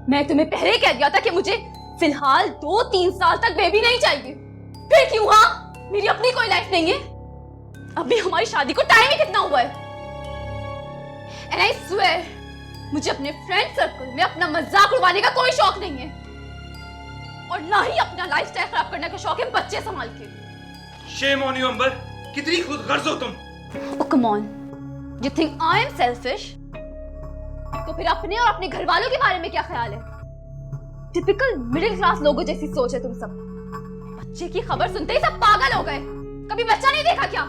मैं तुम्हें पहले ही कह दिया था कि मुझे फिलहाल 2-3 साल तक बेबी नहीं चाहिए। फिर क्यों? हाँ, मेरी अपनी कोई लाइफ नहीं है। अभी हमारी शादी को टाइम ही कितना हुआ है। एंड आई स्वेयर, मुझे अपने फ्रेंड सर्कल में अपना मजाक उड़वाने का कोई शौक नहीं है, और ना ही अपना लाइफस्टाइल खराब करने का शौक है बच्चे संभाल के। शेम ऑन यू अंबर, कितनी खुदगर्ज हो तुम। Oh come on, you think I am selfish? तो फिर अपने और अपने घर वालों के बारे में क्या ख्याल है? टिपिकल मिडिल क्लास लोगों जैसी सोच है तुम सब। बच्चे की खबर सुनते ही सब पागल हो गए। कभी बच्चा नहीं देखा क्या?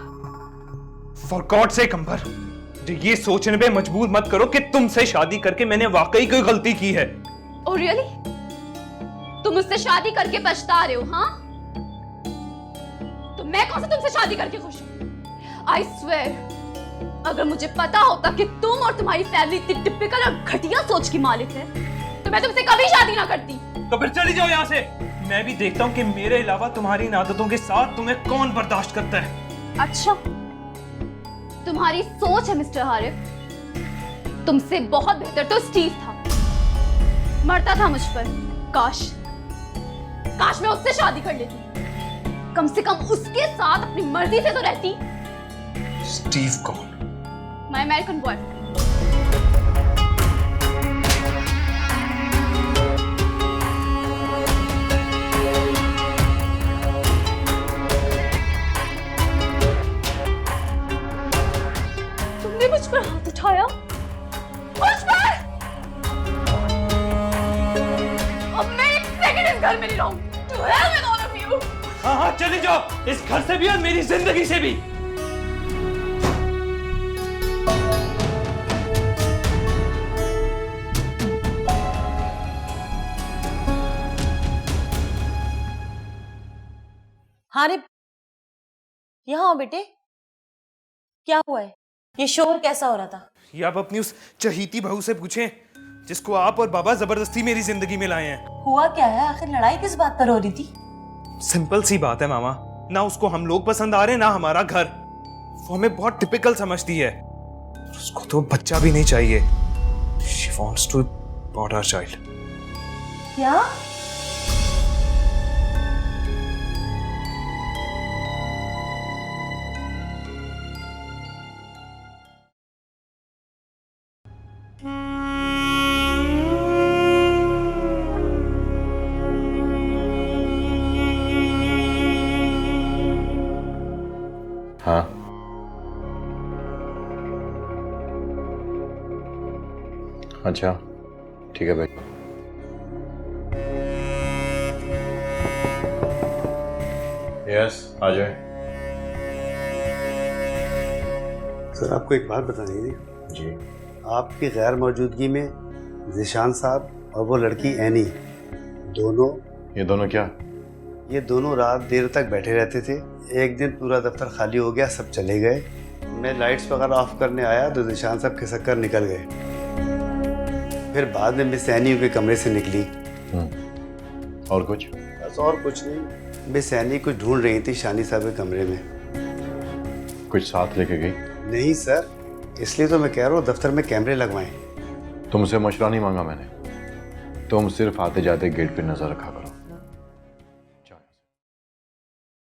For God's sake अंबर, ये सोचने पे मजबूर मत करो कि तुमसे शादी करके मैंने वाकई कोई गलती की है। Oh really? तुम मुझसे शादी करके पछता रहे हो, हाँ? तो मैं कौन सा तुमसे शादी करके खुश हूँ? I swear, अगर मुझे पता होता कि तुम और तुम्हारी फैमिली इतनी टिपिकल और घटिया सोच की मालिक है, तो मैं तुमसे कभी शादी ना करती। तो फिर चली जाओ यहाँ से। मैं भी देखता हूँ कि मेरे अलावा तुम्हारी इन आदतों के साथ तुम्हें कौन बर्दाश्त करता है। अच्छा, तुम्हारी सोच है मिस्टर हारिफ। तुमसे बहुत बेहतर तो स्टीव था, मरता था मुझ पर। काश मैं उससे शादी कर लेती। कम से कम उसके साथ अपनी मर्जी से तो रहती। स्टीव कौन? My American boyfriend. तुमने मुझ पर हाथ उठाया, मुझ पर। अब मैं एक सेकंड इस घर में नहीं रहूंगी। To hell with all of you. हाँ, चली जाओ इस घर से भी और मेरी जिंदगी से भी। हारिफ, यहाँ आओ बेटे। क्या हुआ है? ये शोर कैसा हो रहा था? ये आप अपनी उस चहीती बहू से पूछें जिसको आप और बाबा जबरदस्ती मेरी जिंदगी में लाए हैं। हुआ क्या है? आखिर लड़ाई किस बात पर हो रही थी? सिंपल सी बात है मामा, ना उसको हम लोग पसंद आ रहे हैं ना हमारा घर। वो हमें बहुत टिपिकल समझती है। उसको तो बच्चा भी नहीं चाहिए। She wants to abort our child. क्या? हाँ, अच्छा ठीक है भाई। यस, आ जाए। सर आपको एक बात बतानी थी। जी। आपकी गैर मौजूदगी में ज़ीशान साहब और वो लड़की एनी दोनों ये दोनों क्या? ये दोनों रात देर तक बैठे रहते थे। एक दिन पूरा दफ्तर खाली हो गया, सब चले गए। मैं लाइट्स वगैरह ऑफ करने आया तो ज़ीशान साहब खिसक कर निकल गए। फिर बाद में मिस एनी उनके कमरे से निकली। और कुछ? बस और कुछ नहीं। मिस एनी कुछ ढूंढ रही थी शानी साहब के कमरे में। कुछ साथ लेके गई? नहीं सर, इसलिए तो मैं कह रहा हूँ दफ्तर में कैमरे लगवाएं। तुमसे मशवरा नहीं मांगा मैंने। तुम सिर्फ आते जाते गेट पे नजर रखा करो।